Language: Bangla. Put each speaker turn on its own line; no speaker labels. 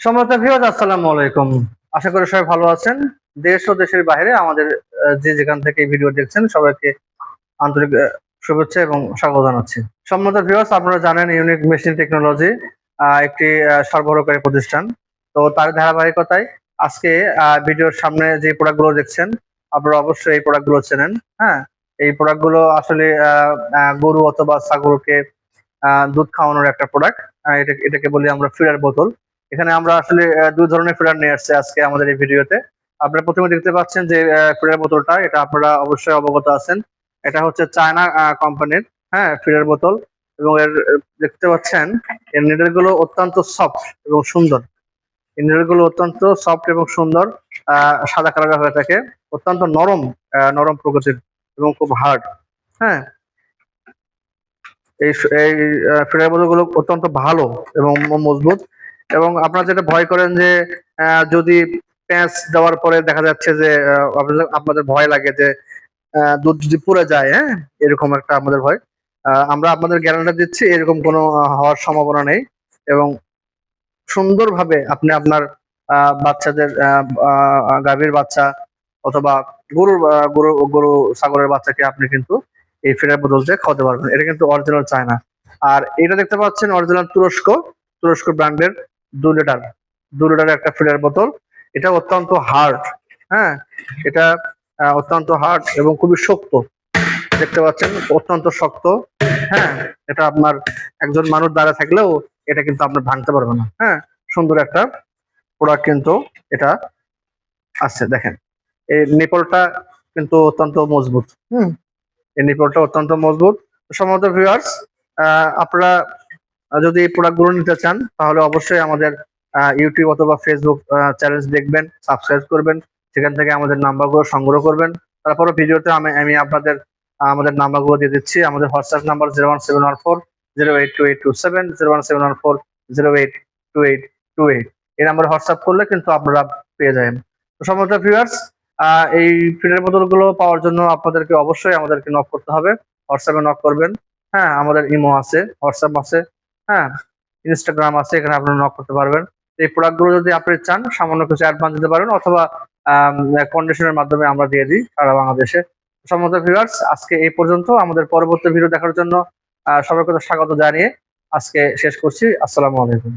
সম্মানিত ভিউয়ার্স, আসসালামু আলাইকুম। আশা করি সবাই ভালো আছেন। দেশ ও দেশের বাইরে আমাদের যে যেখান থেকে এই ভিডিও দেখছেন সবাইকে আন্তরিক শুভেচ্ছা এবং স্বাগত জানাচ্ছি। সম্মানিত ভিউয়ার্স, আপনারা জানেন ইউনিক মেশিন টেকনোলজি একটি সরবরাহকারী প্রতিষ্ঠান। তো তার ধারাবাহিকতায় আজকে ভিডিওর সামনে যে প্রোডাক্টগুলো দেখছেন আপনারা অবশ্যই এই প্রোডাক্টগুলো চেনেন। হ্যাঁ, এই প্রোডাক্টগুলো আসলে গরু অথবা ছাগলকে দুধ খাওয়ানোর একটা প্রোডাক্ট। এটাকে বলি আমরা ফিডার বোতল। এখানে আমরা আসলে দুই ধরনের ফিডার নিয়ে আসছি আজকে আমাদের এই ভিডিওতে। আপনারা প্রথমে দেখতে পাচ্ছেন যে ফিডার বোতলটা, এটা আপনারা অবশ্যই অবগত আছেন। এটা হচ্ছে চায়না কোম্পানির, হ্যাঁ, ফিডার বোতল। এবং এর দেখতে পাচ্ছেন এর নিডেল গুলো অত্যন্ত সফট এবং সুন্দর। এই নিডেল গুলো অত্যন্ত সফট এবং সুন্দর, সাদা কালারের হয়ে থাকে, অত্যন্ত নরম, নরম প্রকৃতির এবং খুব হার্ড। হ্যাঁ, এই এই ফিডার বোতল গুলো অত্যন্ত ভালো এবং মজবুত। এবং আপনারা যেটা ভয় করেন যে যদি প্যাঁচ দেওয়ার পরে দেখা যাচ্ছে যে আপনাদের ভয় লাগে যে দুধ যদি পুড়ে যায়, হ্যাঁ, এরকম একটা আমাদের ভয়। আমরা আপনাদের গ্যারান্টি দিচ্ছি এরকম কোনো হওয়ার সম্ভাবনা নেই। এবং সুন্দরভাবে আপনি আপনার বাচ্চাদের গাভীর বাচ্চা অথবা গরু গরু ছাগলের বাচ্চাকে আপনি কিন্তু এই ফিডার বোতল দিয়ে খাওয়াতে পারবেন। এটা কিন্তু অরিজিনাল চায়না। আর এটা দেখতে পাচ্ছেন অরিজিনাল তুরস্ক ব্র্যান্ডের 2 লিটার 2 লিটারের একটা ফিডার বোতল। এটা অত্যন্ত হার্ড। হ্যাঁ, এটা অত্যন্ত হার্ড এবং খুবই শক্ত। দেখতে পাচ্ছেন অত্যন্ত শক্ত। হ্যাঁ, এটা আপনার একজন মানুষ দাঁড়ায় থাকলেও এটা কিন্তু আপনার ভাঙতে পারবে না। হ্যাঁ, সুন্দর একটা প্রোডাক্ট কিন্তু এটা আছে। দেখেন এই নিপলটা কিন্তু অত্যন্ত মজবুত। এই নিপলটা অত্যন্ত মজবুত। সম্মানিত ভিউয়ার্স, আপনারা যদি এই প্রোডাক্টগুলো নিতে চান তাহলে অবশ্যই আমাদের ইউটিউব অথবা ফেসবুক চ্যানেল দেখবেন, সাবস্ক্রাইব করবেন, সেখান থেকে আমাদের নাম্বারগুলো সংগ্রহ করবেন। তারপরে ভিডিওতে আমি আপনাদের আমাদের নাম্বারগুলো দিয়ে দিচ্ছি। আমাদের হোয়াটসঅ্যাপ নাম্বার 01714 08227, 01714 এই নাম্বারে হোয়াটসঅ্যাপ করলে কিন্তু আপনারা পেয়ে যাবেন। তো সম্মানিত ভিউয়ার্স, এই ফিডার বোতলগুলো পাওয়ার জন্য আপনাদেরকে অবশ্যই আমাদেরকে নক করতে হবে। হোয়াটসঅ্যাপে নক করবেন। হ্যাঁ, আমাদের ইমো আছে, হোয়াটসঅ্যাপ আছে, হ্যাঁ, ইনস্টাগ্রাম আছে, এখানে আপনারা নক করতে পারবেন। এই প্রোডাক্টগুলো যদি আপনি চান সামান্য কিছু অ্যাডভান্স দিতে পারেন অথবা কন্ডিশনের মাধ্যমে আমরা দিয়ে দিই সারা বাংলাদেশে। সম্মানিত ভিউয়ার্স, আজকে এই পর্যন্ত। আমাদের পরবর্তী ভিডিও দেখার জন্য সবাইকে স্বাগত জানিয়ে আজকে শেষ করছি। আসসালামু আলাইকুম।